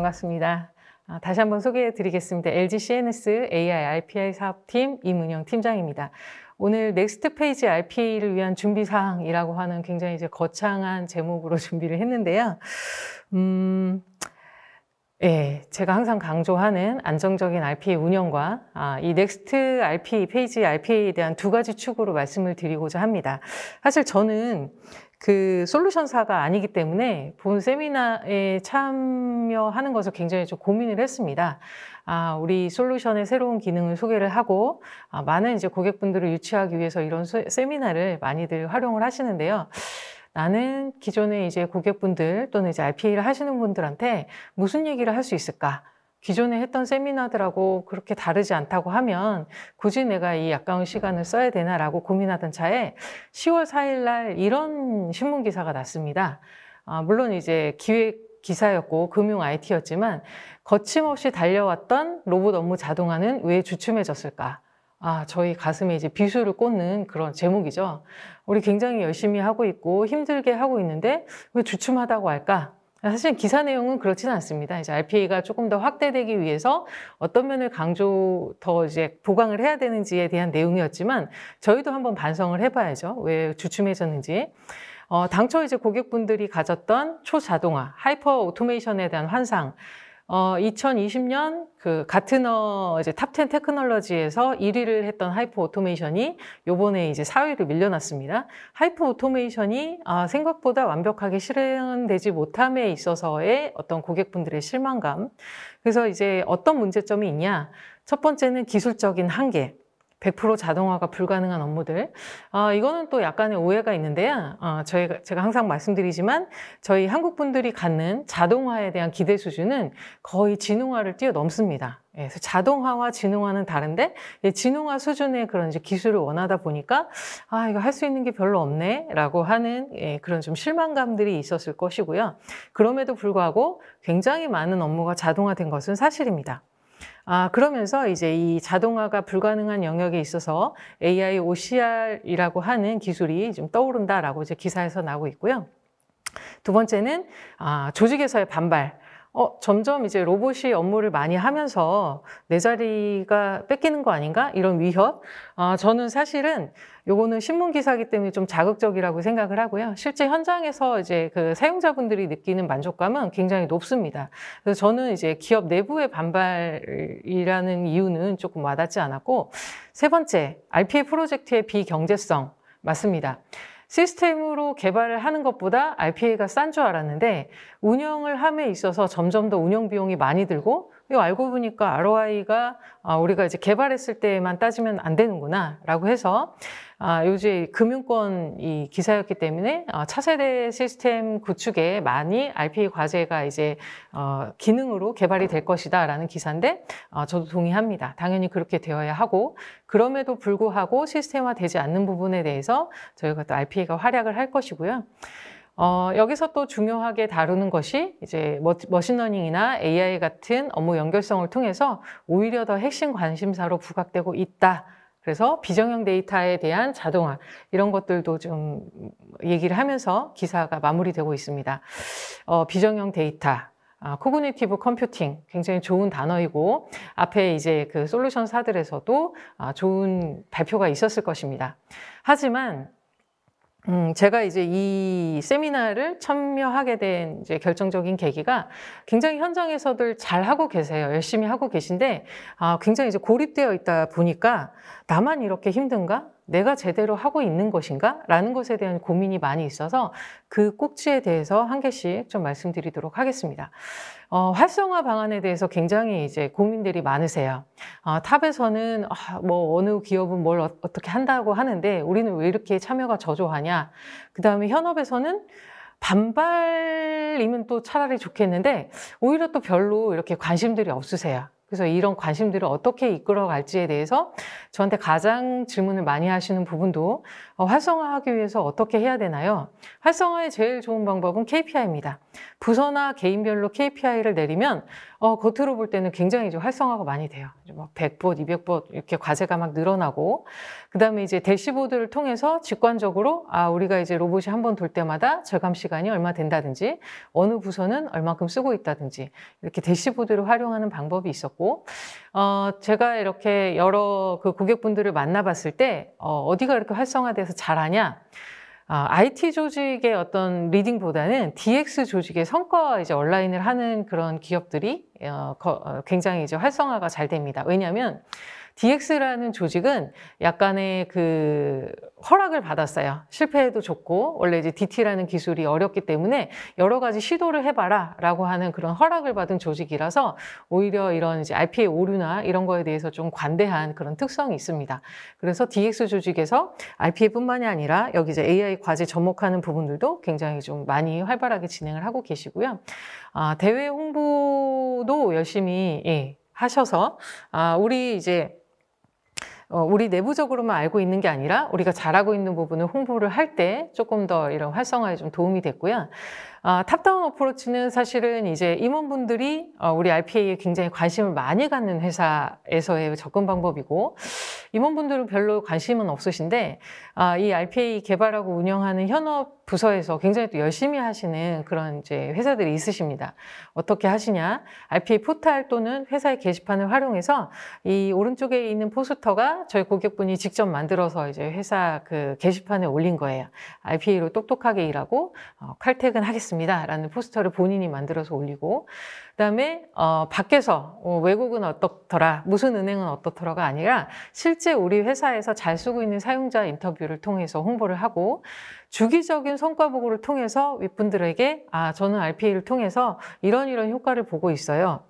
반갑습니다. 다시 한번 소개해 드리겠습니다. LG CNS AI RPA 사업팀 이문영 팀장입니다. 오늘 넥스트 페이지 RPA를 위한 준비사항이라고 하는 굉장히 이제 거창한 제목으로 준비를 했는데요. 예, 제가 항상 강조하는 안정적인 RPA 운영과 이 넥스트 RPA, 페이지 RPA에 대한 두 가지 축으로 말씀을 드리고자 합니다. 사실 저는 그 솔루션사가 아니기 때문에 본 세미나에 참여하는 것을 굉장히 좀 고민을 했습니다. 우리 솔루션의 새로운 기능을 소개를 하고 많은 이제 고객분들을 유치하기 위해서 이런 세미나를 많이들 활용을 하시는데요. 나는 기존에 이제 고객분들 또는 이제 RPA를 하시는 분들한테 무슨 얘기를 할 수 있을까? 기존에 했던 세미나들하고 그렇게 다르지 않다고 하면 굳이 내가 이 아까운 시간을 써야 되나라고 고민하던 차에 10월 4일 날 이런 신문 기사가 났습니다. 물론 이제 기획 기사였고 금융 IT였지만 거침없이 달려왔던 로봇 업무 자동화는 왜 주춤해졌을까? 저희 가슴에 이제 비수를 꽂는 그런 제목이죠. 우리 굉장히 열심히 하고 있고 힘들게 하고 있는데 왜 주춤하다고 할까? 사실 기사 내용은 그렇지는 않습니다. 이제 RPA가 조금 더 확대되기 위해서 어떤 면을 더 이제 보강을 해야 되는지에 대한 내용이었지만 저희도 한번 반성을 해봐야죠. 왜 주춤해졌는지. 당초 이제 고객분들이 가졌던 초자동화, 하이퍼 오토메이션에 대한 환상, 2020년 그 가트너 이제 탑10 테크놀로지에서 1위를 했던 하이퍼 오토메이션이 요번에 이제 4위를 밀려났습니다. 하이퍼 오토메이션이 생각보다 완벽하게 실행되지 못함에 있어서의 어떤 고객분들의 실망감. 그래서 이제 어떤 문제점이 있냐? 첫 번째는 기술적인 한계. 100% 자동화가 불가능한 업무들. 이거는 또 약간의 오해가 있는데요. 제가 항상 말씀드리지만 저희 한국 분들이 갖는 자동화에 대한 기대 수준은 거의 지능화를 뛰어넘습니다. 그래서 자동화와 지능화는 다른데 지능화 수준의 그런 이제 기술을 원하다 보니까 이거 할 수 있는 게 별로 없네라고 하는 그런 좀 실망감들이 있었을 것이고요. 그럼에도 불구하고 굉장히 많은 업무가 자동화된 것은 사실입니다. 그러면서 이제 이 자동화가 불가능한 영역에 있어서 AI OCR이라고 하는 기술이 좀 떠오른다라고 이제 기사에서 나오고 있고요. 두 번째는 조직에서의 반발. 점점 이제 로봇이 업무를 많이 하면서 내 자리가 뺏기는 거 아닌가? 이런 위협. 저는 사실은 요거는 신문 기사이기 때문에 좀 자극적이라고 생각을 하고요. 실제 현장에서 이제 그 사용자분들이 느끼는 만족감은 굉장히 높습니다. 그래서 저는 이제 기업 내부의 반발이라는 이유는 조금 와닿지 않았고, 세 번째, RPA 프로젝트의 비경제성. 맞습니다. 시스템으로 개발을 하는 것보다 RPA가 싼 줄 알았는데 운영을 함에 있어서 점점 더 운영 비용이 많이 들고 이거 알고 보니까 ROI가 우리가 이제 개발했을 때만 따지면 안 되는구나 라고 해서 요즘 금융권 이 기사였기 때문에 차세대 시스템 구축에 많이 RPA 과제가 이제 기능으로 개발이 될 것이다 라는 기사인데 저도 동의합니다. 당연히 그렇게 되어야 하고 그럼에도 불구하고 시스템화되지 않는 부분에 대해서 저희가 또 RPA가 활약을 할 것이고요. 여기서 또 중요하게 다루는 것이 이제 머신러닝이나 AI 같은 업무 연결성을 통해서 오히려 더 핵심 관심사로 부각되고 있다. 그래서 비정형 데이터에 대한 자동화 이런 것들도 좀 얘기를 하면서 기사가 마무리되고 있습니다. 비정형 데이터, 코그니티브 컴퓨팅 굉장히 좋은 단어이고 앞에 이제 그 솔루션사들에서도 좋은 발표가 있었을 것입니다. 하지만 제가 이제 이 세미나를 참여하게 된 이제 결정적인 계기가 굉장히 현장에서들 잘 하고 계세요. 열심히 하고 계신데 굉장히 이제 고립되어 있다 보니까 나만 이렇게 힘든가? 내가 제대로 하고 있는 것인가? 라는 것에 대한 고민이 많이 있어서 그 꼭지에 대해서 한 개씩 좀 말씀드리도록 하겠습니다. 활성화 방안에 대해서 굉장히 이제 고민들이 많으세요. 탑에서는 뭐 어느 기업은 뭘 어떻게 한다고 하는데 우리는 왜 이렇게 참여가 저조하냐. 그 다음에 현업에서는 반발이면 또 차라리 좋겠는데 오히려 또 별로 이렇게 관심들이 없으세요. 그래서 이런 관심들을 어떻게 이끌어 갈지에 대해서 저한테 가장 질문을 많이 하시는 부분도 활성화하기 위해서 어떻게 해야 되나요? 활성화의 제일 좋은 방법은 KPI입니다. 부서나 개인별로 KPI를 내리면 겉으로 볼 때는 굉장히 이제 활성화가 많이 돼요. 막 100봇, 200봇 이렇게 과제가 막 늘어나고, 그 다음에 이제 대시보드를 통해서 직관적으로 우리가 이제 로봇이 한 번 돌 때마다 절감 시간이 얼마 된다든지, 어느 부서는 얼마큼 쓰고 있다든지, 이렇게 대시보드를 활용하는 방법이 있었고, 제가 이렇게 여러 그 고객분들을 만나봤을 때 어디가 이렇게 활성화돼서 잘하냐? IT 조직의 어떤 리딩보다는 DX 조직의 성과 이제 온라인을 하는 그런 기업들이 굉장히 이제 활성화가 잘 됩니다. 왜냐하면 DX라는 조직은 약간의 그 허락을 받았어요. 실패해도 좋고, 원래 이제 DT라는 기술이 어렵기 때문에 여러 가지 시도를 해봐라 라고 하는 그런 허락을 받은 조직이라서 오히려 이런 이제 RPA 오류나 이런 거에 대해서 좀 관대한 그런 특성이 있습니다. 그래서 DX 조직에서 RPA뿐만이 아니라 여기 이제 AI 과제 접목하는 부분들도 굉장히 좀 많이 활발하게 진행을 하고 계시고요. 대외 홍보도 열심히 하셔서 우리 내부적으로만 알고 있는 게 아니라 우리가 잘하고 있는 부분을 홍보를 할 때 조금 더 이런 활성화에 좀 도움이 됐고요. 탑다운 어프로치는 사실은 이제 임원분들이 우리 RPA에 굉장히 관심을 많이 갖는 회사에서의 접근 방법이고, 임원분들은 별로 관심은 없으신데 이 RPA 개발하고 운영하는 현업 부서에서 굉장히 또 열심히 하시는 그런 이제 회사들이 있으십니다. 어떻게 하시냐? RPA 포탈 또는 회사의 게시판을 활용해서 이 오른쪽에 있는 포스터가 저희 고객분이 직접 만들어서 이제 회사 그 게시판에 올린 거예요. RPA로 똑똑하게 일하고 칼퇴근하겠습니다 라는 포스터를 본인이 만들어서 올리고, 그다음에 밖에서 외국은 어떻더라, 무슨 은행은 어떻더라가 아니라 실제 우리 회사에서 잘 쓰고 있는 사용자 인터뷰를 통해서 홍보를 하고, 주기적인 성과 보고를 통해서 윗분들에게 저는 RPA를 통해서 이런 효과를 보고 있어요.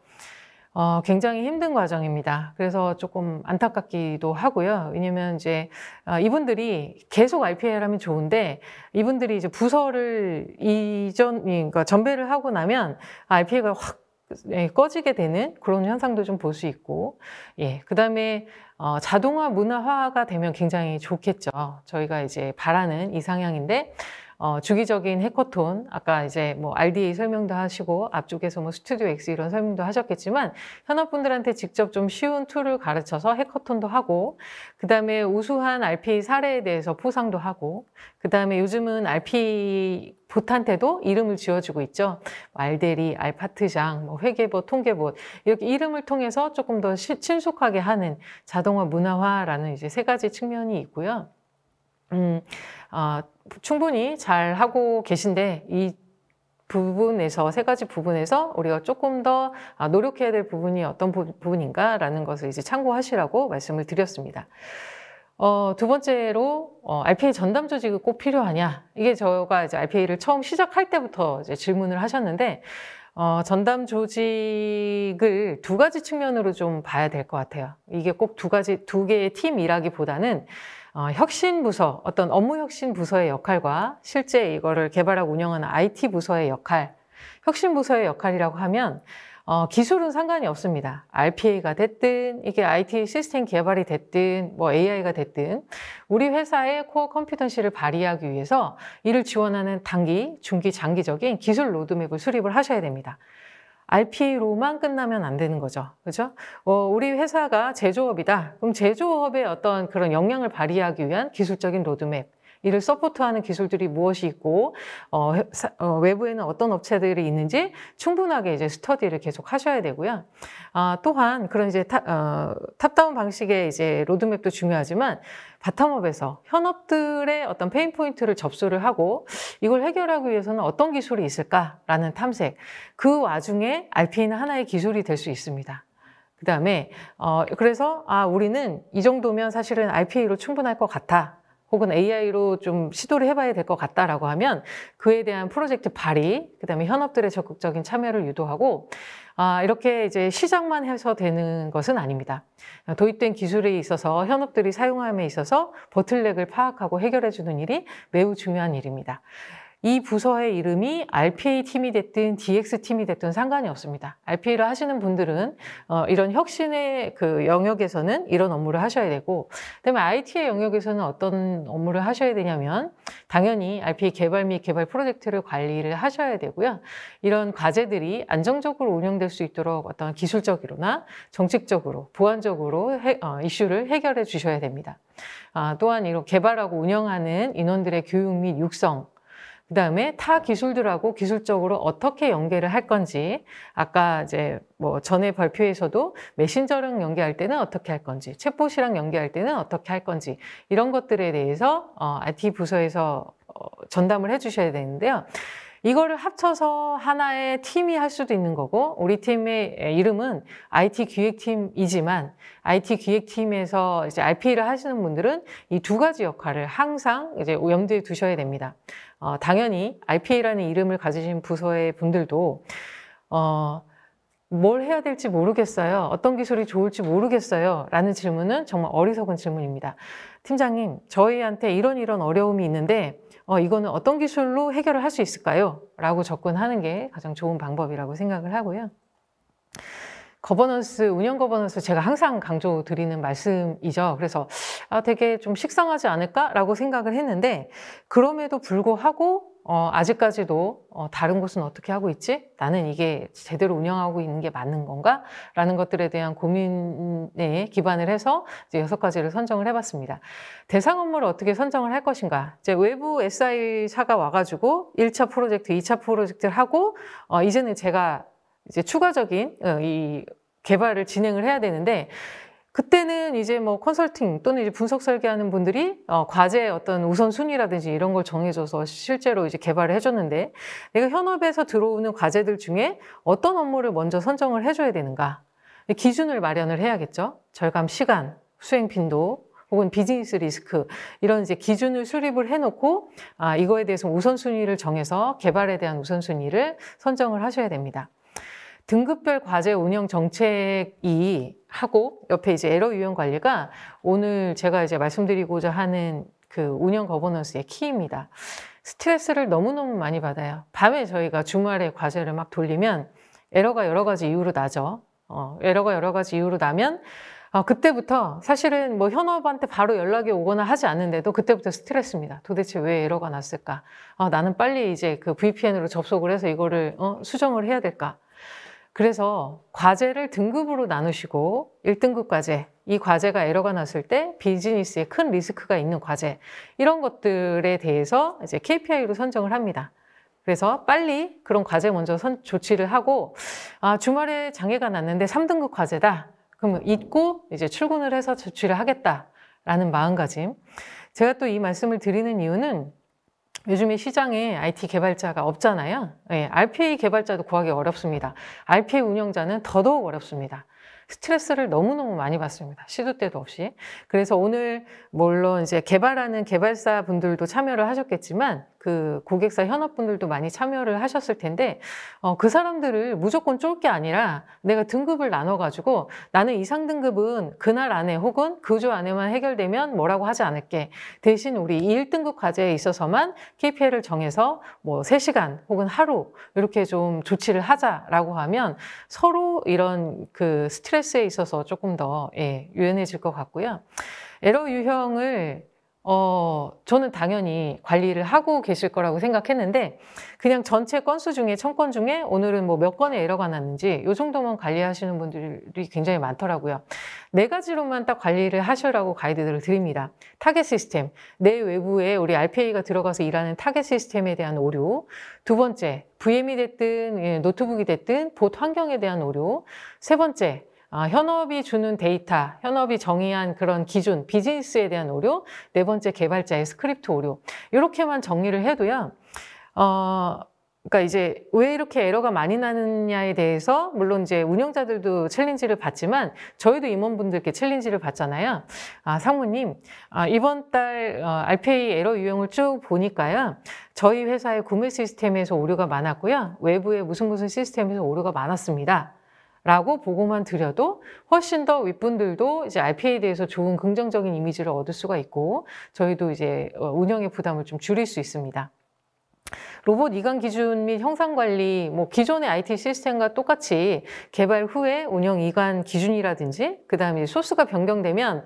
굉장히 힘든 과정입니다. 그래서 조금 안타깝기도 하고요. 왜냐면 이제 이분들이 계속 RPA를 하면 좋은데, 이분들이 이제 부서를 그러니까 전배를 하고 나면 RPA가 확 꺼지게 되는 그런 현상도 좀 볼 수 있고, 그다음에 자동화 문화화가 되면 굉장히 좋겠죠. 저희가 이제 바라는 이상향인데, 주기적인 해커톤, 아까 이제 뭐 RDA 설명도 하시고 앞쪽에서 뭐 스튜디오 X 이런 설명도 하셨겠지만, 현업분들한테 직접 좀 쉬운 툴을 가르쳐서 해커톤도 하고, 그 다음에 우수한 RPA 사례에 대해서 포상도 하고, 그 다음에 요즘은 RPA 봇한테도 이름을 지어주고 있죠. 알데리, 알파트장, 뭐 회계봇, 통계봇, 이렇게 이름을 통해서 조금 더 친숙하게 하는 자동화 문화화라는 이제 세 가지 측면이 있고요. 충분히 잘 하고 계신데, 이 부분에서, 세 가지 부분에서 우리가 조금 더 노력해야 될 부분이 어떤 부분인가라는 것을 이제 참고하시라고 말씀을 드렸습니다. 두 번째로, RPA 전담 조직이 꼭 필요하냐? 이게 제가 이제 RPA를 처음 시작할 때부터 이제 질문을 하셨는데, 전담 조직을 두 가지 측면으로 좀 봐야 될 것 같아요. 이게 꼭 두 개의 팀 일하기보다는 혁신 부서, 어떤 업무 혁신 부서의 역할과 실제 이거를 개발하고 운영하는 IT 부서의 역할, 혁신 부서의 역할이라고 하면 기술은 상관이 없습니다. RPA가 됐든, 이게 IT 시스템 개발이 됐든, 뭐 AI가 됐든, 우리 회사의 코어 컴피턴시를 발휘하기 위해서 이를 지원하는 단기, 중기, 장기적인 기술 로드맵을 수립을 하셔야 됩니다. RPA로만 끝나면 안 되는 거죠. 그죠? 우리 회사가 제조업이다. 그럼 제조업의 어떤 그런 역량을 발휘하기 위한 기술적인 로드맵, 이를 서포트하는 기술들이 무엇이 있고, 외부에는 어떤 업체들이 있는지 충분하게 이제 스터디를 계속 하셔야 되고요. 또한 그런 이제 탑다운 방식의 이제 로드맵도 중요하지만, 바텀업에서 현업들의 어떤 페인 포인트를 접수를 하고 이걸 해결하기 위해서는 어떤 기술이 있을까라는 탐색, 그 와중에 RPA는 하나의 기술이 될 수 있습니다. 그 다음에 그래서 우리는 이 정도면 사실은 RPA로 충분할 것 같아, 혹은 AI로 좀 시도를 해봐야 될 것 같다라고 하면 그에 대한 프로젝트 발의, 그 다음에 현업들의 적극적인 참여를 유도하고, 이렇게 이제 시작만 해서 되는 것은 아닙니다. 도입된 기술에 있어서 현업들이 사용함에 있어서 보틀넥을 파악하고 해결해주는 일이 매우 중요한 일입니다. 이 부서의 이름이 RPA 팀이 됐든 DX 팀이 됐든 상관이 없습니다. RPA를 하시는 분들은 이런 혁신의 그 영역에서는 이런 업무를 하셔야 되고, 그다음에 IT의 영역에서는 어떤 업무를 하셔야 되냐면 당연히 RPA 개발 및 개발 프로젝트를 관리를 하셔야 되고요. 이런 과제들이 안정적으로 운영될 수 있도록 어떤 기술적으로나 정책적으로, 보안적으로 이슈를 해결해 주셔야 됩니다. 또한 이런 개발하고 운영하는 인원들의 교육 및 육성, 그 다음에 타 기술들하고 기술적으로 어떻게 연계를 할 건지, 아까 이제 뭐 전에 발표에서도 메신저랑 연계할 때는 어떻게 할 건지, 챗봇이랑 연계할 때는 어떻게 할 건지, 이런 것들에 대해서 IT 부서에서 전담을 해 주셔야 되는데요. 이거를 합쳐서 하나의 팀이 할 수도 있는 거고, 우리 팀의 이름은 IT 기획팀이지만 IT 기획팀에서 이제 RPA를 하시는 분들은 이 두 가지 역할을 항상 이제 염두에 두셔야 됩니다. 당연히 RPA라는 이름을 가지신 부서의 분들도 뭘 해야 될지 모르겠어요. 어떤 기술이 좋을지 모르겠어요. 라는 질문은 정말 어리석은 질문입니다. 팀장님, 저희한테 이런 어려움이 있는데 이거는 어떤 기술로 해결을 할 수 있을까요? 라고 접근하는 게 가장 좋은 방법이라고 생각을 하고요. 거버넌스, 운영 거버넌스 제가 항상 강조드리는 말씀이죠. 그래서 되게 좀 식상하지 않을까라고 생각을 했는데, 그럼에도 불구하고 아직까지도 다른 곳은 어떻게 하고 있지? 나는 이게 제대로 운영하고 있는 게 맞는 건가? 라는 것들에 대한 고민에 기반을 해서 이제 6가지를 선정을 해봤습니다. 대상 업무를 어떻게 선정을 할 것인가? 이제 외부 SI사가 와가지고 1차 프로젝트, 2차 프로젝트를 하고 이제는 제가 이제 추가적인 이 개발을 진행을 해야 되는데, 그때는 이제 뭐 컨설팅 또는 이제 분석 설계하는 분들이 과제의 어떤 우선순위라든지 이런 걸 정해줘서 실제로 이제 개발을 해줬는데, 내가 현업에서 들어오는 과제들 중에 어떤 업무를 먼저 선정을 해줘야 되는가? 기준을 마련을 해야겠죠. 절감 시간, 수행 빈도, 혹은 비즈니스 리스크, 이런 이제 기준을 수립을 해놓고 이거에 대해서 우선순위를 정해서 개발에 대한 우선순위를 선정을 하셔야 됩니다. 등급별 과제 운영 정책이 하고 옆에 이제 에러 유형 관리가 오늘 제가 이제 말씀드리고자 하는 그 운영 거버넌스의 키입니다. 스트레스를 너무너무 많이 받아요. 밤에 저희가 주말에 과제를 막 돌리면 에러가 여러 가지 이유로 나죠. 에러가 여러 가지 이유로 나면 그때부터 사실은 뭐 현업한테 바로 연락이 오거나 하지 않는데도 그때부터 스트레스입니다. 도대체 왜 에러가 났을까? 나는 빨리 이제 그 VPN으로 접속을 해서 이거를 수정을 해야 될까? 그래서 과제를 등급으로 나누시고 1등급 과제, 이 과제가 에러가 났을 때 비즈니스에 큰 리스크가 있는 과제, 이런 것들에 대해서 이제 KPI로 선정을 합니다. 그래서 빨리 그런 과제 먼저 조치를 하고, 주말에 장애가 났는데 3등급 과제다. 그러면 잊고 이제 출근을 해서 조치를 하겠다라는 마음가짐. 제가 또 이 말씀을 드리는 이유는 요즘에 시장에 IT 개발자가 없잖아요. RPA 개발자도 구하기 어렵습니다. RPA 운영자는 더더욱 어렵습니다. 스트레스를 너무너무 많이 받습니다. 시도 때도 없이. 그래서 오늘 물론 이제 개발하는 개발사 분들도 참여를 하셨겠지만 그 고객사 현업분들도 많이 참여를 하셨을 텐데 그 사람들을 무조건 쫄 게 아니라 내가 등급을 나눠가지고 나는 이상 등급은 그날 안에 혹은 그 주 안에만 해결되면 뭐라고 하지 않을게. 대신 우리 1등급 과제에 있어서만 KPI를 정해서 뭐 3시간 혹은 하루 이렇게 좀 조치를 하자라고 하면 서로 이런 그 스트레스에 있어서 조금 더 유연해질 것 같고요. 에러 유형을 저는 당연히 관리를 하고 계실 거라고 생각했는데 그냥 전체 건수 중에 1000건 중에 오늘은 뭐 몇 건의 에러가 났는지 이 정도만 관리하시는 분들이 굉장히 많더라고요. 4가지로만 딱 관리를 하시라고 가이드를 드립니다. 타겟 시스템, 내 외부에 우리 RPA가 들어가서 일하는 타겟 시스템에 대한 오류. 2번째, VM이 됐든 노트북이 됐든 봇 환경에 대한 오류. 3번째, 현업이 주는 데이터, 현업이 정의한 그런 기준, 비즈니스에 대한 오류, 4번째 개발자의 스크립트 오류. 이렇게만 정리를 해도요. 그러니까 이제 왜 이렇게 에러가 많이 나느냐에 대해서 물론 이제 운영자들도 챌린지를 받지만 저희도 임원분들께 챌린지를 받잖아요. 상무님, 이번 달 RPA 에러 유형을 쭉 보니까요. 저희 회사의 구매 시스템에서 오류가 많았고요. 외부의 무슨 시스템에서 오류가 많았습니다. 라고 보고만 드려도 훨씬 더 윗분들도 이제 RPA에 대해서 좋은 긍정적인 이미지를 얻을 수가 있고 저희도 이제 운영의 부담을 좀 줄일 수 있습니다. 로봇 이관 기준 및 형상 관리, 뭐 기존의 IT 시스템과 똑같이 개발 후에 운영 이관 기준이라든지, 그 다음에 소스가 변경되면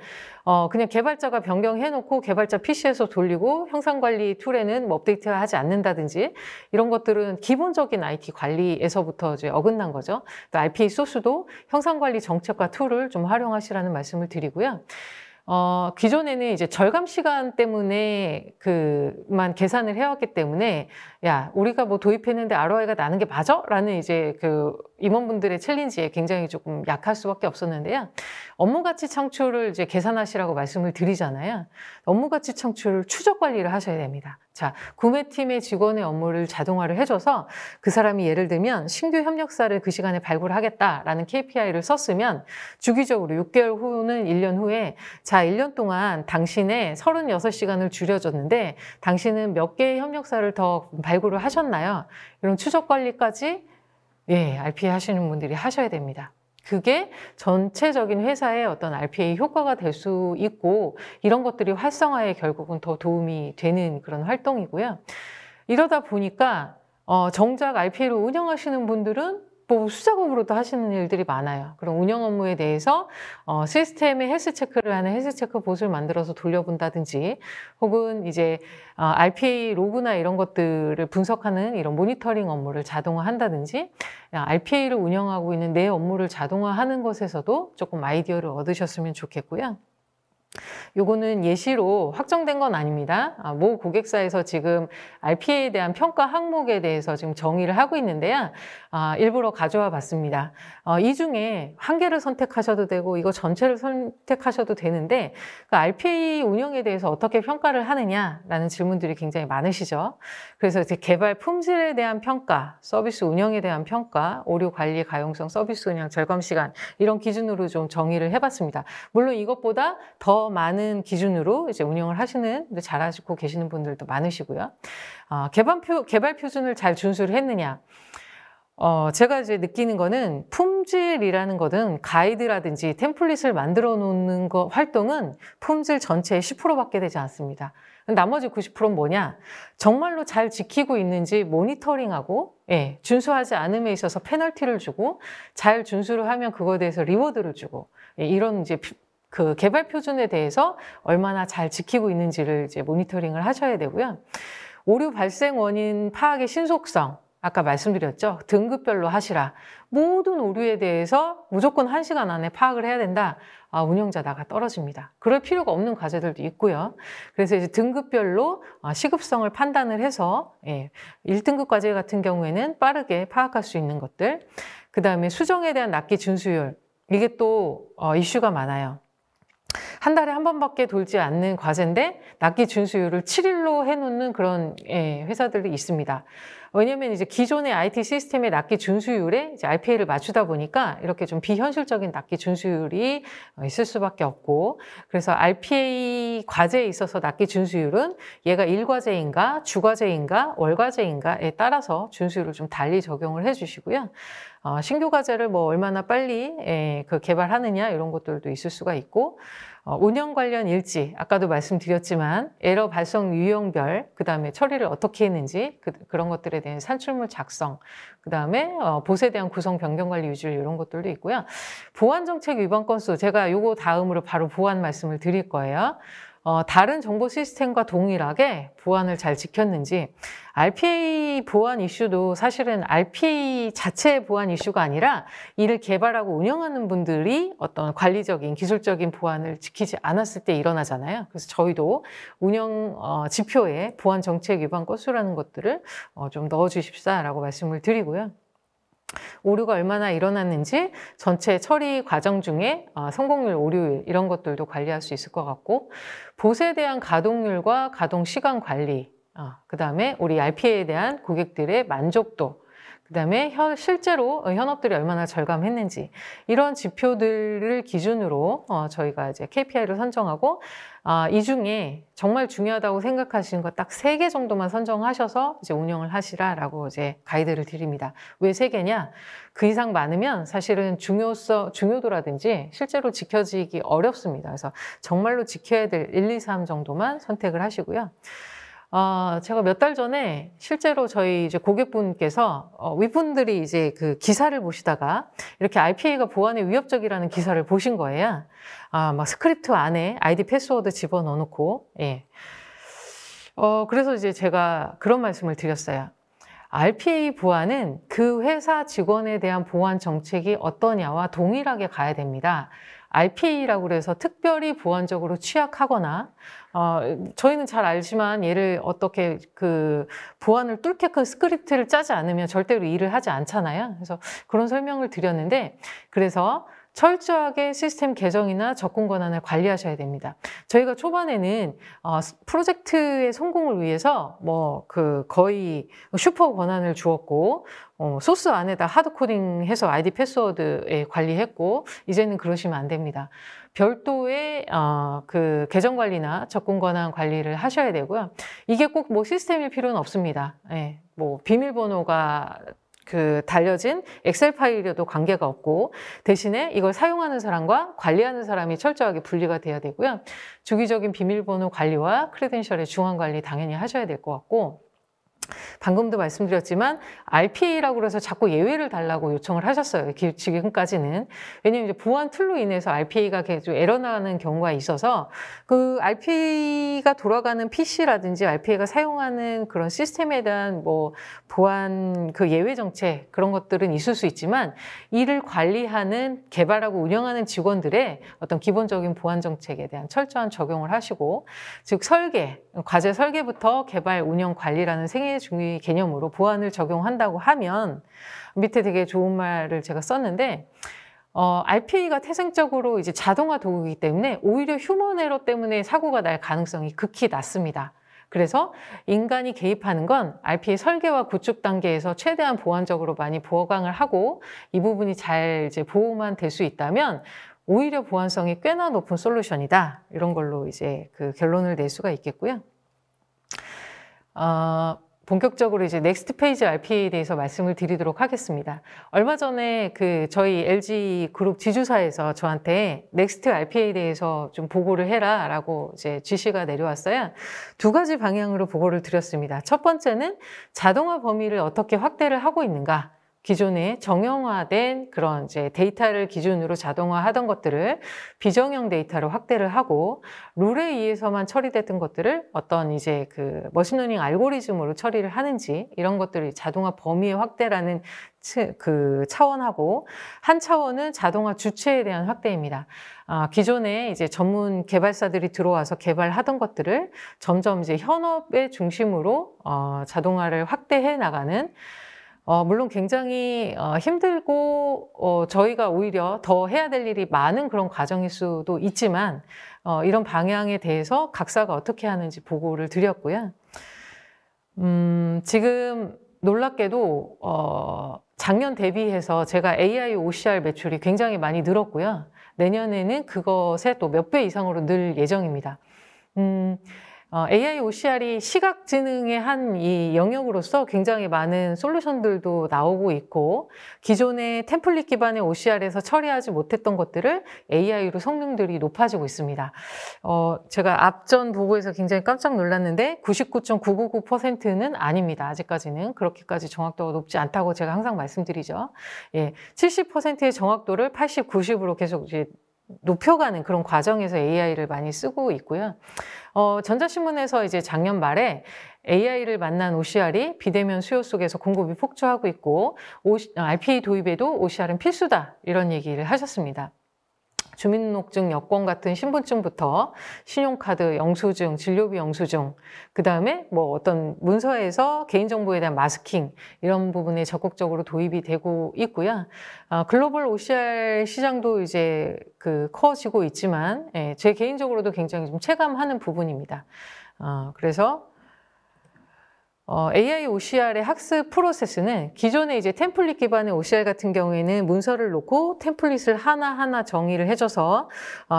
그냥 개발자가 변경해놓고 개발자 PC에서 돌리고 형상 관리 툴에는 뭐 업데이트하지 않는다든지, 이런 것들은 기본적인 IT 관리에서부터 이제 어긋난 거죠. 또 RPA 소스도 형상 관리 정책과 툴을 좀 활용하시라는 말씀을 드리고요. 기존에는 이제 절감 시간 때문에 그만 계산을 해왔기 때문에, 야, 우리가 뭐 도입했는데 ROI가 나는 게 맞아? 라는 이제 그 임원분들의 챌린지에 굉장히 조금 약할 수밖에 없었는데요. 업무 가치 창출을 이제 계산하시라고 말씀을 드리잖아요. 업무 가치 창출 추적 관리를 하셔야 됩니다. 자, 구매팀의 직원의 업무를 자동화를 해줘서 그 사람이 예를 들면 신규 협력사를 그 시간에 발굴하겠다라는 KPI를 썼으면 주기적으로 6개월 후는 1년 후에, 자, 1년 동안 당신의 36시간을 줄여줬는데 당신은 몇 개의 협력사를 더 발굴을 하셨나요? 이런 추적 관리까지 RPA 하시는 분들이 하셔야 됩니다. 그게 전체적인 회사의 어떤 RPA 효과가 될 수 있고, 이런 것들이 활성화에 결국은 더 도움이 되는 그런 활동이고요. 이러다 보니까 정작 RPA를 운영하시는 분들은 뭐 수작업으로도 하시는 일들이 많아요. 그럼 운영 업무에 대해서 시스템에 헬스 체크를 하는 헬스 체크 봇을 만들어서 돌려본다든지, 혹은 이제 RPA 로그나 이런 것들을 분석하는 이런 모니터링 업무를 자동화한다든지, RPA를 운영하고 있는 내 업무를 자동화하는 것에서도 조금 아이디어를 얻으셨으면 좋겠고요. 요거는 예시로 확정된 건 아닙니다. 모 고객사에서 지금 RPA에 대한 평가 항목에 대해서 지금 정의를 하고 있는데요. 일부러 가져와 봤습니다. 이 중에 한 개를 선택하셔도 되고 이거 전체를 선택하셔도 되는데, 그 RPA 운영에 대해서 어떻게 평가를 하느냐라는 질문들이 굉장히 많으시죠. 그래서 이제 개발 품질에 대한 평가, 서비스 운영에 대한 평가, 오류 관리 가용성, 서비스 운영 절감 시간, 이런 기준으로 좀 정의를 해봤습니다. 물론 이것보다 더 많은 기준으로 이제 운영을 하시는, 잘하시고 계시는 분들도 많으시고요. 개발 표준을 잘 준수를 했느냐. 제가 이제 느끼는 거는 품질이라는 것은 가이드라든지 템플릿을 만들어 놓는 활동은 품질 전체의 10%밖에 되지 않습니다. 나머지 90%는 뭐냐? 정말로 잘 지키고 있는지 모니터링하고, 준수하지 않음에 있어서 페널티를 주고, 잘 준수를 하면 그거에 대해서 리워드를 주고, 이런 이제 그 개발 표준에 대해서 얼마나 잘 지키고 있는지를 이제 모니터링을 하셔야 되고요. 오류 발생 원인 파악의 신속성, 아까 말씀드렸죠. 등급별로 하시라. 모든 오류에 대해서 무조건 1시간 안에 파악을 해야 된다. 운영자 나가 떨어집니다. 그럴 필요가 없는 과제들도 있고요. 그래서 이제 등급별로 시급성을 판단을 해서 1등급 과제 같은 경우에는 빠르게 파악할 수 있는 것들. 그 다음에 수정에 대한 납기 준수율. 이게 또 이슈가 많아요. 한 달에 한 번밖에 돌지 않는 과제인데 납기 준수율을 7일로 해놓는 그런 회사들이 있습니다. 왜냐면 이제 기존의 IT 시스템의 납기 준수율에 이제 RPA를 맞추다 보니까 이렇게 좀 비현실적인 납기 준수율이 있을 수밖에 없고, 그래서 RPA 과제에 있어서 납기 준수율은 얘가 일과제인가 주과제인가 월과제인가에 따라서 준수율을 좀 달리 적용을 해주시고요. 신규 과제를 뭐 얼마나 빨리 그 개발하느냐 이런 것들도 있을 수가 있고, 운영 관련 일지, 아까도 말씀드렸지만 에러 발생 유형별, 그 다음에 처리를 어떻게 했는지 그런 것들에 대한 산출물 작성, 그 다음에 봇에 대한 구성 변경 관리 유지율 이런 것들도 있고요. 보안 정책 위반 건수, 제가 요거 다음으로 바로 보안 말씀을 드릴 거예요. 다른 정보 시스템과 동일하게 보안을 잘 지켰는지, RPA 보안 이슈도 사실은 RPA 자체의 보안 이슈가 아니라 이를 개발하고 운영하는 분들이 어떤 관리적인 기술적인 보안을 지키지 않았을 때 일어나잖아요. 그래서 저희도 운영 지표에 보안 정책 위반 건수라는 것들을 좀 넣어주십사라고 말씀을 드리고요. 오류가 얼마나 일어났는지 전체 처리 과정 중에 성공률, 오류율 이런 것들도 관리할 수 있을 것 같고, 봇에 대한 가동률과 가동 시간 관리, 그 다음에 우리 RPA에 대한 고객들의 만족도, 그 다음에 실제로 현업들이 얼마나 절감했는지, 이런 지표들을 기준으로 저희가 이제 KPI를 선정하고, 이 중에 정말 중요하다고 생각하시는 거 딱 3개 정도만 선정하셔서 이제 운영을 하시라라고 이제 가이드를 드립니다. 왜 3개냐? 그 이상 많으면 사실은 중요도라든지 실제로 지켜지기 어렵습니다. 그래서 정말로 지켜야 될 1, 2, 3 정도만 선택을 하시고요. 제가 몇 달 전에 실제로 저희 이제 고객분께서 윗분들이 이제 그 기사를 보시다가 이렇게 RPA가 보안에 위협적이라는 기사를 보신 거예요. 막 스크립트 안에 아이디 패스워드 집어넣어 놓고, 예. 그래서 이제 제가 그런 말씀을 드렸어요. RPA 보안은 그 회사 직원에 대한 보안 정책이 어떠냐와 동일하게 가야 됩니다. RPA라고 그래서 특별히 보안적으로 취약하거나, 저희는 잘 알지만 얘를 어떻게 그 보안을 뚫게 큰 스크립트를 짜지 않으면 절대로 일을 하지 않잖아요. 그래서 그런 설명을 드렸는데, 그래서 철저하게 시스템 계정이나 접근 권한을 관리하셔야 됩니다. 저희가 초반에는 프로젝트의 성공을 위해서 거의 슈퍼 권한을 주었고, 소스 안에다 하드 코딩해서 아이디 패스워드에 관리했고, 이제는 그러시면 안 됩니다. 별도의 그 계정 관리나 접근 권한 관리를 하셔야 되고요. 이게 꼭 시스템일 필요는 없습니다. 예, 비밀번호가 달려진 엑셀 파일이라도 관계가 없고, 대신에 이걸 사용하는 사람과 관리하는 사람이 철저하게 분리가 돼야 되고요. 주기적인 비밀번호 관리와 크레덴셜의 중앙 관리 당연히 하셔야 될 것 같고, 방금도 말씀드렸지만 RPA라고 해서 자꾸 예외를 달라고 요청을 하셨어요. 지금까지는. 왜냐하면 이제 보안 툴로 인해서 RPA가 계속 에러 나는 경우가 있어서 그 RPA가 돌아가는 PC라든지 RPA가 사용하는 그런 시스템에 대한 보안 그 예외 정책 그런 것들은 있을 수 있지만, 이를 관리하는 개발하고 운영하는 직원들의 어떤 기본적인 보안 정책에 대한 철저한 적용을 하시고, 즉 과제 설계부터 개발, 운영, 관리라는 생애 중위 개념으로 보안을 적용한다고 하면, 밑에 되게 좋은 말을 제가 썼는데, RPA가 태생적으로 이제 자동화 도구이기 때문에 오히려 휴먼 에러 때문에 사고가 날 가능성이 극히 낮습니다. 그래서 인간이 개입하는 건 RPA 설계와 구축 단계에서 최대한 보안적으로 많이 보강을 하고, 이 부분이 잘 이제 보호만 될 수 있다면 오히려 보안성이 꽤나 높은 솔루션이다. 이런 걸로 이제 그 결론을 낼 수가 있겠고요. 본격적으로 이제 넥스트 페이지 RPA에 대해서 말씀을 드리도록 하겠습니다. 얼마 전에 저희 LG 그룹 지주사에서 저한테 넥스트 RPA에 대해서 좀 보고를 해라 라고 이제 지시가 내려왔어요. 두 가지 방향으로 보고를 드렸습니다. 첫 번째는 자동화 범위를 어떻게 확대를 하고 있는가. 기존에 정형화된 그런 이제 데이터를 기준으로 자동화하던 것들을 비정형 데이터로 확대를 하고, 룰에 의해서만 처리됐던 것들을 어떤 이제 그 머신러닝 알고리즘으로 처리를 하는지, 이런 것들이 자동화 범위의 확대라는 그 차원하고, 한 차원은 자동화 주체에 대한 확대입니다. 기존에 이제 전문 개발사들이 들어와서 개발하던 것들을 점점 이제 현업의 중심으로 자동화를 확대해 나가는, 물론 굉장히 힘들고 저희가 오히려 더 해야 될 일이 많은 그런 과정일 수도 있지만, 이런 방향에 대해서 각사가 어떻게 하는지 보고를 드렸고요. 지금 놀랍게도 작년 대비해서 제가 AI OCR 매출이 굉장히 많이 늘었고요. 내년에는 그것의 또 몇 배 이상으로 늘 예정입니다. AI OCR이 시각지능의 한 이 영역으로서 굉장히 많은 솔루션들도 나오고 있고, 기존의 템플릿 기반의 OCR에서 처리하지 못했던 것들을 AI로 성능들이 높아지고 있습니다. 제가 앞전 보고에서 굉장히 깜짝 놀랐는데 99.999%는 아닙니다. 아직까지는 그렇게까지 정확도가 높지 않다고 제가 항상 말씀드리죠. 예, 70%의 정확도를 80, 90으로 계속 이제 높여가는 그런 과정에서 AI를 많이 쓰고 있고요. 전자신문에서 이제 작년 말에 AI를 만난 OCR이 비대면 수요 속에서 공급이 폭주하고 있고, RPA 도입에도 OCR은 필수다, 이런 얘기를 하셨습니다. 주민등록증, 여권 같은 신분증부터 신용카드, 영수증, 진료비 영수증, 그 다음에 어떤 문서에서 개인정보에 대한 마스킹, 이런 부분에 적극적으로 도입이 되고 있고요. 글로벌 OCR 시장도 이제 커지고 있지만, 제 개인적으로도 굉장히 좀 체감하는 부분입니다. 그래서 AI OCR의 학습 프로세스는 기존의 이제 템플릿 기반의 OCR 같은 경우에는 문서를 놓고 템플릿을 하나하나 정의를 해줘서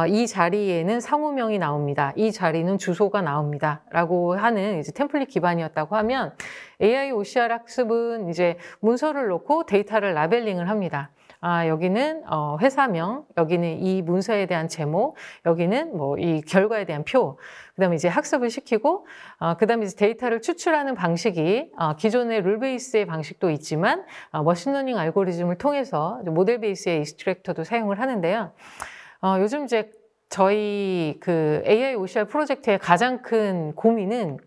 이 자리에는 상호명이 나옵니다. 이 자리는 주소가 나옵니다. 라고 하는 이제 템플릿 기반이었다고 하면, AI OCR 학습은 이제 문서를 놓고 데이터를 라벨링을 합니다. 여기는 회사명, 여기는 이 문서에 대한 제목, 여기는 뭐 이 결과에 대한 표, 그다음에 이제 학습을 시키고, 그다음에 이제 데이터를 추출하는 방식이 기존의 룰 베이스의 방식도 있지만 머신러닝 알고리즘을 통해서 모델 베이스의 익스트랙터도 사용을 하는데요. 요즘 이제 저희 그 AI OCR 프로젝트의 가장 큰 고민은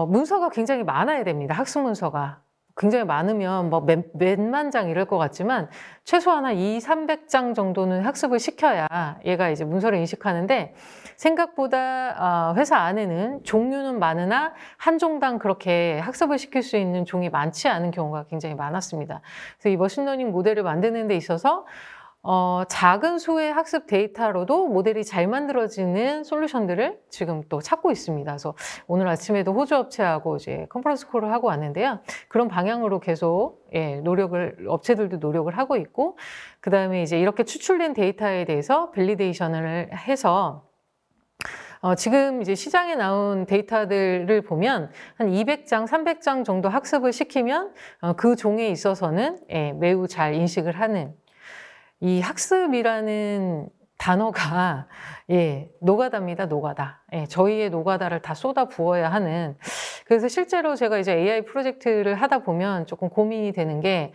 문서가 굉장히 많아야 됩니다. 학습 문서가. 굉장히 많으면 뭐 몇만 장 이럴 것 같지만 최소한 한 200~300장 정도는 학습을 시켜야 얘가 이제 문서를 인식하는데 생각보다 회사 안에는 종류는 많으나 한 종당 그렇게 학습을 시킬 수 있는 종이 많지 않은 경우가 굉장히 많았습니다. 그래서 이 머신러닝 모델을 만드는 데 있어서 작은 수의 학습 데이터로도 모델이 잘 만들어지는 솔루션들을 지금 또 찾고 있습니다. 그래서 오늘 아침에도 호주 업체하고 이제 컨퍼런스 콜을 하고 왔는데요. 그런 방향으로 계속 업체들도 노력을 하고 있고, 그 다음에 이제 이렇게 추출된 데이터에 대해서 밸리데이션을 해서 지금 이제 시장에 나온 데이터들을 보면 한 200장, 300장 정도 학습을 시키면 그 종에 있어서는 매우 잘 인식을 하는, 이 학습이라는 단어가 노가다입니다. 노가다. 저희의 노가다를 다 쏟아 부어야 하는. 그래서 실제로 제가 이제 AI 프로젝트를 하다 보면 조금 고민이 되는 게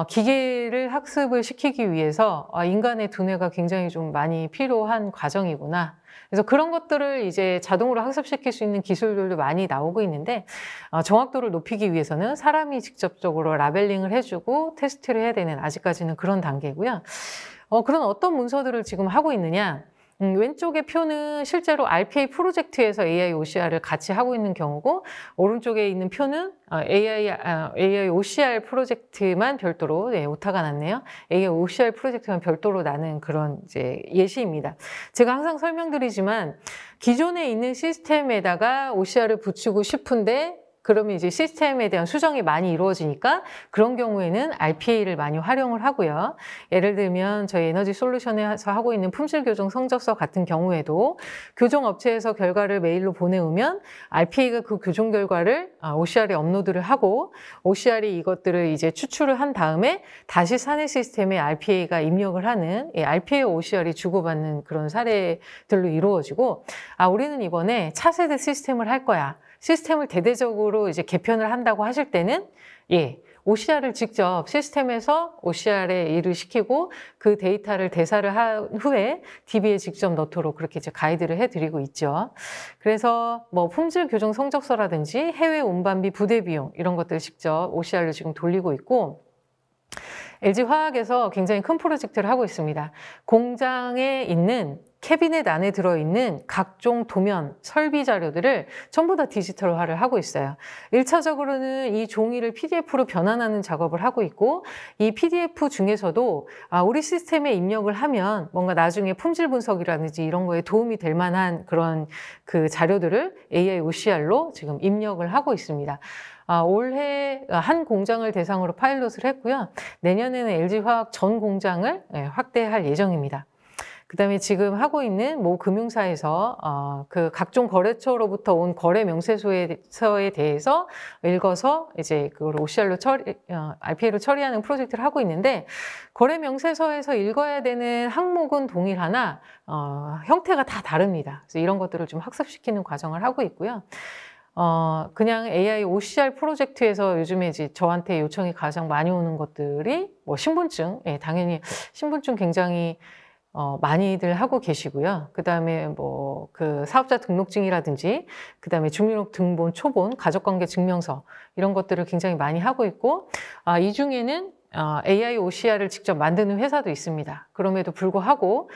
기계를 학습을 시키기 위해서 인간의 두뇌가 굉장히 좀 많이 필요한 과정이구나. 그래서 그런 것들을 이제 자동으로 학습시킬 수 있는 기술들도 많이 나오고 있는데 정확도를 높이기 위해서는 사람이 직접적으로 라벨링을 해주고 테스트를 해야 되는, 아직까지는 그런 단계고요. 그런 어떤 문서들을 지금 하고 있느냐. 왼쪽의 표는 실제로 RPA 프로젝트에서 AI OCR을 같이 하고 있는 경우고, 오른쪽에 있는 표는 AI OCR 프로젝트만 별도로, 오타가 났네요. AI OCR 프로젝트만 별도로 나는 그런 이제 예시입니다. 제가 항상 설명드리지만 기존에 있는 시스템에다가 OCR을 붙이고 싶은데 그러면 이제 시스템에 대한 수정이 많이 이루어지니까 그런 경우에는 RPA를 많이 활용을 하고요. 예를 들면 저희 에너지 솔루션에서 하고 있는 품질 교정 성적서 같은 경우에도 교정 업체에서 결과를 메일로 보내오면 RPA가 그 교정 결과를 OCR에 업로드를 하고 OCR이 이것들을 이제 추출을 한 다음에 다시 사내 시스템에 RPA가 입력을 하는 RPA OCR이 주고받는 그런 사례들로 이루어지고, 우리는 이번에 차세대 시스템을 할 거야. 시스템을 대대적으로 이제 개편을 한다고 하실 때는 OCR을 직접 시스템에서 OCR에 일을 시키고 그 데이터를 대사를 한 후에 DB에 직접 넣도록 그렇게 이제 가이드를 해드리고 있죠. 그래서 뭐 품질 교정 성적서라든지 해외 운반비 부대 비용 이런 것들 직접 OCR로 지금 돌리고 있고, LG화학에서 굉장히 큰 프로젝트를 하고 있습니다. 공장에 있는 캐비넷 안에 들어있는 각종 도면, 설비 자료들을 전부 다 디지털화를 하고 있어요. 1차적으로는 이 종이를 PDF로 변환하는 작업을 하고 있고, 이 PDF 중에서도 우리 시스템에 입력을 하면 뭔가 나중에 품질 분석이라든지 이런 거에 도움이 될 만한 그런 그 자료들을 AI OCR로 지금 입력을 하고 있습니다. 올해 한 공장을 대상으로 파일럿을 했고요. 내년에는 LG화학 전 공장을 확대할 예정입니다. 그 다음에 지금 하고 있는 모 금융사에서 그 각종 거래처로부터 온 거래 명세서에 대해서 읽어서 이제 그걸 OCR로 RPA로 처리하는 프로젝트를 하고 있는데, 거래 명세서에서 읽어야 되는 항목은 동일하나 형태가 다 다릅니다. 그래서 이런 것들을 좀 학습시키는 과정을 하고 있고요. 그냥 AI OCR 프로젝트에서 요즘에 이제 저한테 요청이 가장 많이 오는 것들이 뭐 신분증, 당연히 신분증 굉장히 많이들 하고 계시고요. 그 다음에 뭐 그 사업자 등록증이라든지, 그 다음에 주민등록 등본, 초본, 가족관계 증명서 이런 것들을 굉장히 많이 하고 있고, 이 중에는 AI OCR을 직접 만드는 회사도 있습니다. 그럼에도 불구하고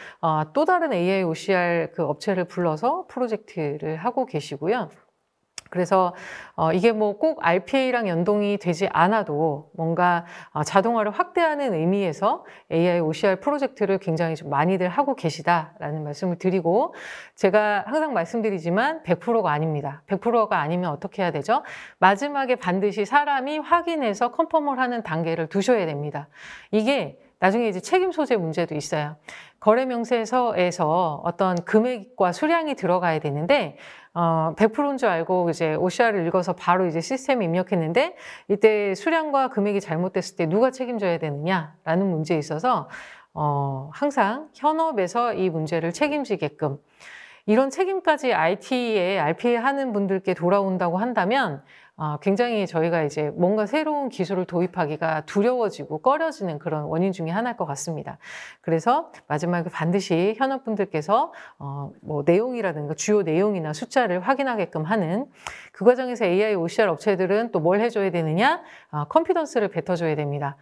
또 다른 AI OCR 그 업체를 불러서 프로젝트를 하고 계시고요. 그래서 이게 뭐 꼭 RPA랑 연동이 되지 않아도 뭔가 자동화를 확대하는 의미에서 AI OCR 프로젝트를 굉장히 좀 많이들 하고 계시다라는 말씀을 드리고, 제가 항상 말씀드리지만 100%가 아닙니다. 100%가 아니면 어떻게 해야 되죠? 마지막에 반드시 사람이 확인해서 컨펌을 하는 단계를 두셔야 됩니다. 이게 나중에 이제 책임 소재 문제도 있어요. 거래 명세서에서 어떤 금액과 수량이 들어가야 되는데 100%인 줄 알고 이제 OCR을 읽어서 바로 이제 시스템에 입력했는데 이때 수량과 금액이 잘못됐을 때 누가 책임져야 되느냐라는 문제에 있어서 항상 현업에서 이 문제를 책임지게끔 이런 책임까지 IT에 RPA 하는 분들께 돌아온다고 한다면 굉장히 저희가 이제 뭔가 새로운 기술을 도입하기가 두려워지고 꺼려지는 그런 원인 중에 하나일 것 같습니다. 그래서 마지막에 반드시 현업분들께서 뭐 내용이라든가 주요 내용이나 숫자를 확인하게끔 하는 그 과정에서 AI OCR 업체들은 또 뭘 해줘야 되느냐? 컨피던스를 뱉어줘야 됩니다.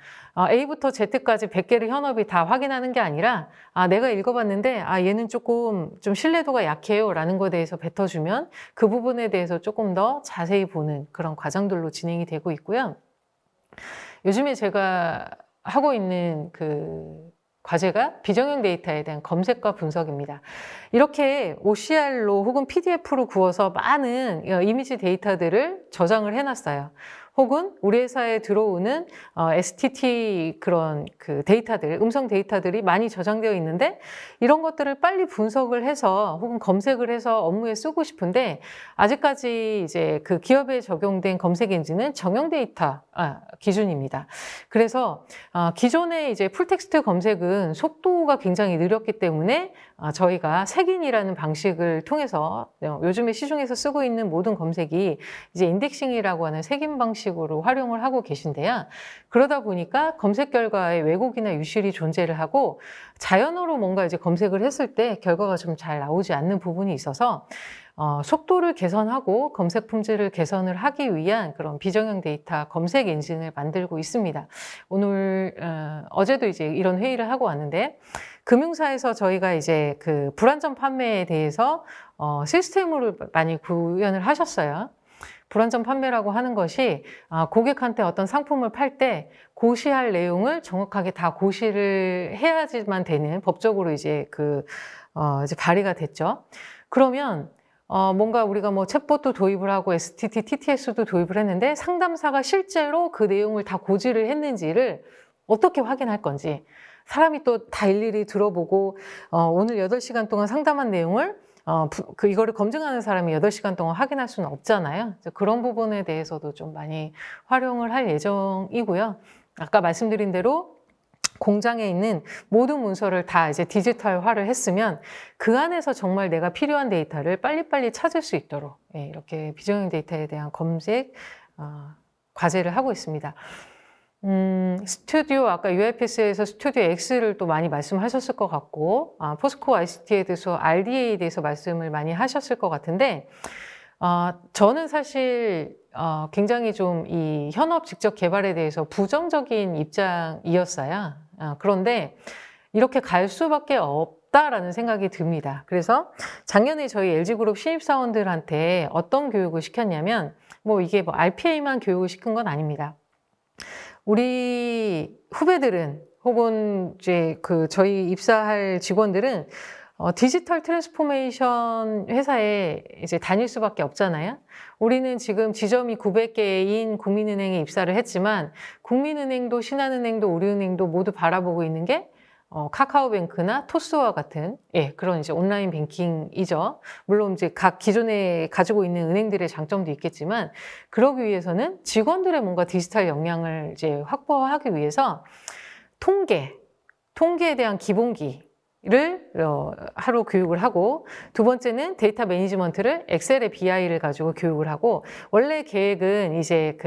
A부터 Z까지 100개를 현업이 다 확인하는 게 아니라 내가 읽어봤는데 얘는 조금 좀 신뢰도가 약해요 라는 거에 대해서 뱉어주면 그 부분에 대해서 조금 더 자세히 보는 그런 과정들로 진행이 되고 있고요. 요즘에 제가 하고 있는 그 과제가 비정형 데이터에 대한 검색과 분석입니다. 이렇게 OCR로 혹은 PDF로 구워서 많은 이미지 데이터들을 저장을 해놨어요. 혹은 우리 회사에 들어오는 STT 그런 그 데이터들, 음성 데이터들이 많이 저장되어 있는데 이런 것들을 빨리 분석을 해서 혹은 검색을 해서 업무에 쓰고 싶은데 아직까지 이제 그 기업에 적용된 검색 엔진은 정형 데이터 기준입니다. 그래서 기존의 이제 풀텍스트 검색은 속도가 굉장히 느렸기 때문에 저희가 색인이라는 방식을 통해서 요즘에 시중에서 쓰고 있는 모든 검색이 이제 인덱싱이라고 하는 색인 방식으로 활용을 하고 계신데요. 그러다 보니까 검색 결과에 왜곡이나 유실이 존재를 하고 자연어로 뭔가 이제 검색을 했을 때 결과가 좀 잘 나오지 않는 부분이 있어서 속도를 개선하고 검색 품질을 개선을 하기 위한 그런 비정형 데이터 검색 엔진을 만들고 있습니다. 오늘 어제도 이제 이런 회의를 하고 왔는데 금융사에서 저희가 이제 그 불안전 판매에 대해서 시스템으로 많이 구현을 하셨어요. 불안전 판매라고 하는 것이 고객한테 어떤 상품을 팔 때 고시할 내용을 정확하게 다 고시를 해야지만 되는 법적으로 이제 이제 발의가 됐죠. 그러면 뭔가 우리가 뭐 챗봇도 도입을 하고 STT, TTS도 도입을 했는데 상담사가 실제로 그 내용을 다 고지를 했는지를 어떻게 확인할 건지 사람이 또 다 일일이 들어보고 오늘 8시간 동안 상담한 내용을 이거를 검증하는 사람이 8시간 동안 확인할 수는 없잖아요. 그런 부분에 대해서도 좀 많이 활용을 할 예정이고요. 아까 말씀드린 대로 공장에 있는 모든 문서를 다 이제 디지털화를 했으면 그 안에서 정말 내가 필요한 데이터를 빨리빨리 찾을 수 있도록 이렇게 비정형 데이터에 대한 검색 과제를 하고 있습니다. 스튜디오, 아까 UIPS에서 스튜디오 X를 또 많이 말씀하셨을 것 같고, 포스코 ICT에 대해서 RDA에 대해서 말씀을 많이 하셨을 것 같은데, 저는 사실 굉장히 좀 이 현업 직접 개발에 대해서 부정적인 입장이었어요. 그런데 이렇게 갈 수밖에 없다라는 생각이 듭니다. 그래서 작년에 저희 LG그룹 신입사원들한테 어떤 교육을 시켰냐면, 이게 RPA만 교육을 시킨 건 아닙니다. 우리 후배들은 혹은 이제 저희 입사할 직원들은 디지털 트랜스포메이션 회사에 이제 다닐 수밖에 없잖아요. 우리는 지금 지점이 900개인 국민은행에 입사를 했지만 국민은행도 신한은행도 우리은행도 모두 바라보고 있는 게 카카오뱅크나 토스와 같은 그런 이제 온라인 뱅킹이죠. 물론 이제 각 기존에 가지고 있는 은행들의 장점도 있겠지만 그러기 위해서는 직원들의 뭔가 디지털 역량을 이제 확보하기 위해서 통계에 대한 기본기를 하루 교육을 하고 두 번째는 데이터 매니지먼트를 엑셀의 BI를 가지고 교육을 하고 원래 계획은 이제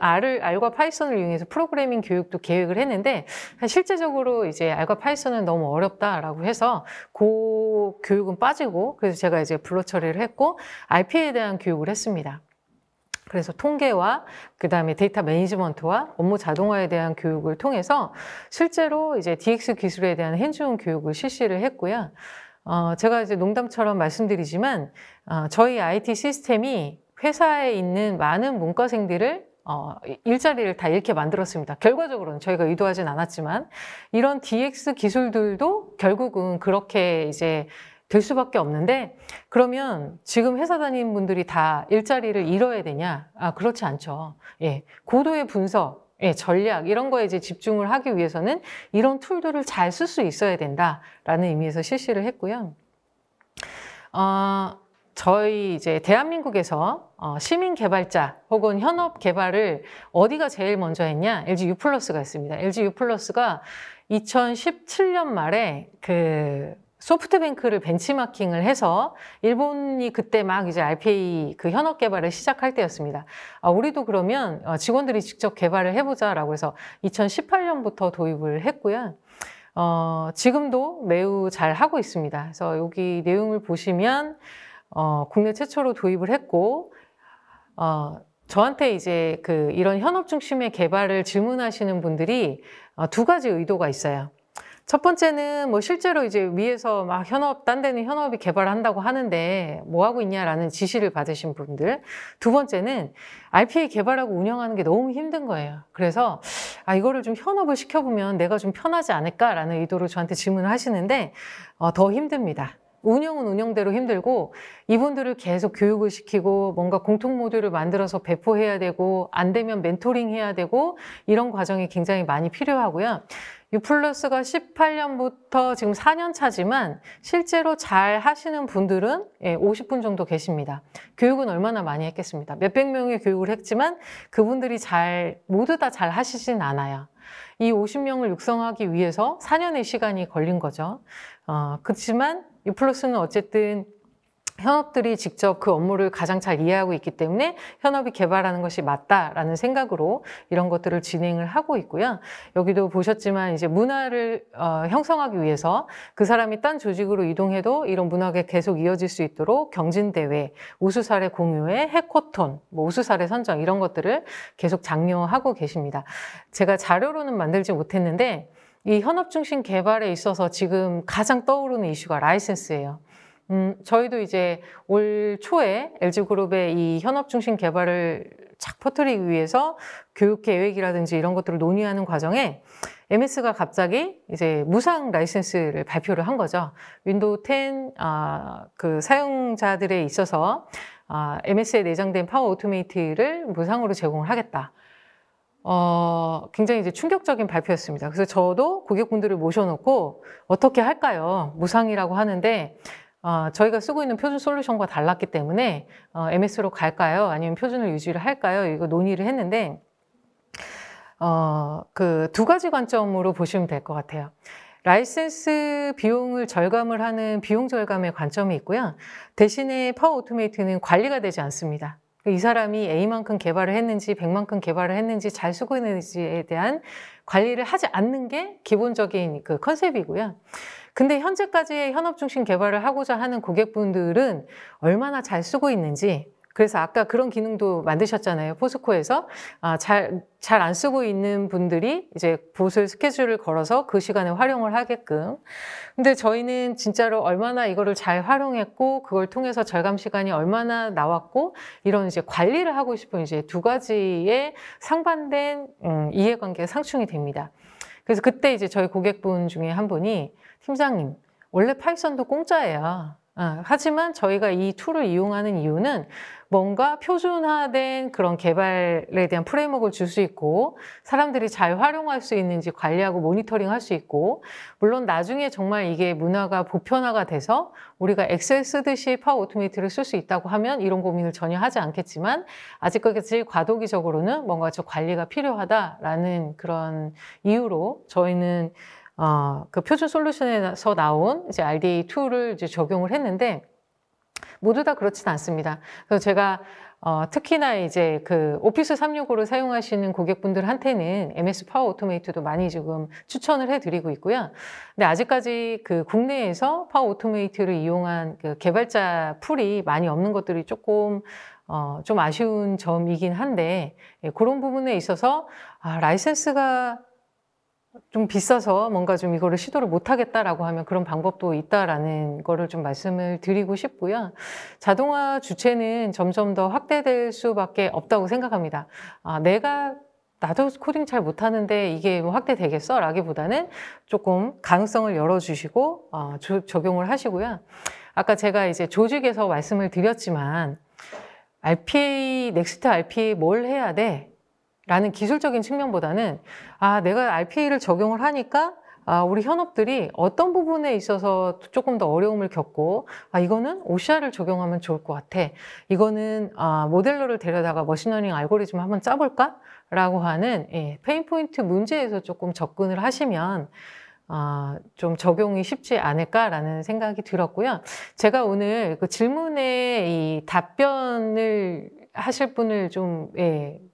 R과 파이썬을 이용해서 프로그래밍 교육도 계획을 했는데 실제적으로 이제 R과 파이썬은 너무 어렵다라고 해서 그 교육은 빠지고 그래서 제가 이제 블러 처리를 했고 RPA에 대한 교육을 했습니다. 그래서 통계와 그다음에 데이터 매니지먼트와 업무 자동화에 대한 교육을 통해서 실제로 이제 DX 기술에 대한 핸즈온 교육을 실시를 했고요. 제가 이제 농담처럼 말씀드리지만 저희 IT 시스템이 회사에 있는 많은 문과생들을 일자리를 다 잃게 만들었습니다. 결과적으로는 저희가 의도하진 않았지만 이런 DX 기술들도 결국은 그렇게 이제 될 수밖에 없는데 그러면 지금 회사 다니는 분들이 다 일자리를 잃어야 되냐? 그렇지 않죠. 고도의 분석, 예, 전략 이런 거에 이제 집중을 하기 위해서는 이런 툴들을 잘 쓸 수 있어야 된다라는 의미에서 실시를 했고요. 저희 이제 대한민국에서 시민 개발자 혹은 현업 개발을 어디가 제일 먼저 했냐? LG U+가 했습니다. LG U+가 2017년 말에 그 소프트뱅크를 벤치마킹을 해서 일본이 그때 막 이제 RPA 그 현업 개발을 시작할 때였습니다. 우리도 그러면 직원들이 직접 개발을 해보자라고 해서 2018년부터 도입을 했고요. 지금도 매우 잘 하고 있습니다. 그래서 여기 내용을 보시면 국내 최초로 도입을 했고 저한테 이제 그 이런 현업 중심의 개발을 질문하시는 분들이 두 가지 의도가 있어요. 첫 번째는 뭐 실제로 이제 위에서 막 딴 데는 현업이 개발한다고 하는데 뭐 하고 있냐라는 지시를 받으신 분들. 두 번째는 RPA 개발하고 운영하는 게 너무 힘든 거예요. 그래서 이거를 좀 현업을 시켜보면 내가 좀 편하지 않을까라는 의도로 저한테 질문을 하시는데 더 힘듭니다. 운영은 운영대로 힘들고 이분들을 계속 교육을 시키고 뭔가 공통 모듈을 만들어서 배포해야 되고 안 되면 멘토링 해야 되고 이런 과정이 굉장히 많이 필요하고요. U+가 18년부터 지금 4년 차지만 실제로 잘 하시는 분들은 50분 정도 계십니다. 교육은 얼마나 많이 했겠습니다. 몇백 명의 교육을 했지만 그분들이 모두 다 잘 하시진 않아요. 이 50명을 육성하기 위해서 4년의 시간이 걸린 거죠. 그렇지만 U+는 어쨌든 현업들이 직접 그 업무를 가장 잘 이해하고 있기 때문에 현업이 개발하는 것이 맞다라는 생각으로 이런 것들을 진행을 하고 있고요. 여기도 보셨지만 이제 문화를 형성하기 위해서 그 사람이 딴 조직으로 이동해도 이런 문화가 계속 이어질 수 있도록 경진대회, 우수사례 공유회, 해코톤, 뭐 우수사례 선정 이런 것들을 계속 장려하고 계십니다. 제가 자료로는 만들지 못했는데 이 현업 중심 개발에 있어서 지금 가장 떠오르는 이슈가 라이센스예요. 저희도 이제 올 초에 LG그룹의 이 현업 중심 개발을 착 퍼뜨리기 위해서 교육 계획이라든지 이런 것들을 논의하는 과정에 MS가 갑자기 이제 무상 라이센스를 발표를 한 거죠. 윈도우 10 그 사용자들에 있어서 MS에 내장된 파워 오토메이트를 무상으로 제공을 하겠다. 굉장히 이제 충격적인 발표였습니다. 그래서 저도 고객분들을 모셔놓고 어떻게 할까요? 무상이라고 하는데 저희가 쓰고 있는 표준 솔루션과 달랐기 때문에 MS로 갈까요? 아니면 표준을 유지를 할까요? 이거 논의를 했는데 그 두 가지 관점으로 보시면 될 것 같아요. 라이센스 비용을 절감을 하는 비용 절감의 관점이 있고요. 대신에 파워 오토메이트는 관리가 되지 않습니다. 이 사람이 A만큼 개발을 했는지 100만큼 개발을 했는지 잘 쓰고 있는지에 대한 관리를 하지 않는 게 기본적인 그 컨셉이고요. 근데 현재까지의 현업 중심 개발을 하고자 하는 고객분들은 얼마나 잘 쓰고 있는지, 그래서 아까 그런 기능도 만드셨잖아요. 포스코에서 잘 안 쓰고 있는 분들이 이제 봇을 스케줄을 걸어서 그 시간에 활용을 하게끔. 근데 저희는 진짜로 얼마나 이거를 잘 활용했고 그걸 통해서 절감 시간이 얼마나 나왔고 이런 이제 관리를 하고 싶은 이제 두 가지의 상반된 이해관계가 상충이 됩니다. 그래서 그때 이제 저희 고객분 중에 한 분이 팀장님, 원래 파이썬도 공짜예요. 하지만 저희가 이 툴을 이용하는 이유는 뭔가 표준화된 그런 개발에 대한 프레임워크를 줄 수 있고 사람들이 잘 활용할 수 있는지 관리하고 모니터링 할 수 있고 물론 나중에 정말 이게 문화가 보편화가 돼서 우리가 엑셀 쓰듯이 파워 오토메이트를 쓸 수 있다고 하면 이런 고민을 전혀 하지 않겠지만 아직까지 과도기적으로는 뭔가 저 관리가 필요하다라는 그런 이유로 저희는 그 표준 솔루션에서 나온 이제 RDA 툴을 이제 적용을 했는데 모두 다 그렇진 않습니다. 그래서 제가 특히나 이제 그 오피스 365를 사용하시는 고객분들한테는 MS 파워 오토메이트도 많이 지금 추천을 해드리고 있고요. 근데 아직까지 그 국내에서 파워 오토메이트를 이용한 그 개발자 풀이 많이 없는 것들이 조금 좀 아쉬운 점이긴 한데 그런 부분에 있어서 라이센스가 좀 비싸서 뭔가 좀 이거를 시도를 못 하겠다라고 하면 그런 방법도 있다라는 거를 좀 말씀을 드리고 싶고요. 자동화 주체는 점점 더 확대될 수밖에 없다고 생각합니다. 나도 코딩 잘 못하는데 이게 뭐 확대되겠어? 라기보다는 조금 가능성을 열어주시고 적용을 하시고요. 아까 제가 이제 조직에서 말씀을 드렸지만 RPA, 넥스트 RPA 뭘 해야 돼? 라는 기술적인 측면보다는 내가 RPA를 적용을 하니까 우리 현업들이 어떤 부분에 있어서 조금 더 어려움을 겪고 이거는 OCR을 적용하면 좋을 것 같아. 이거는 모델러를 데려다가 머신러닝 알고리즘 한번 짜볼까? 라고 하는 페인포인트 문제에서 조금 접근을 하시면 좀 적용이 쉽지 않을까라는 생각이 들었고요. 제가 오늘 그 질문에 이 답변을 하실 분을 좀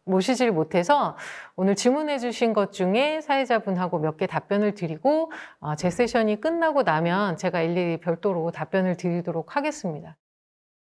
모시질 못해서 오늘 질문해 주신 것 중에 사회자분하고 몇 개 답변을 드리고 제 세션이 끝나고 나면 제가 일일이 별도로 답변을 드리도록 하겠습니다.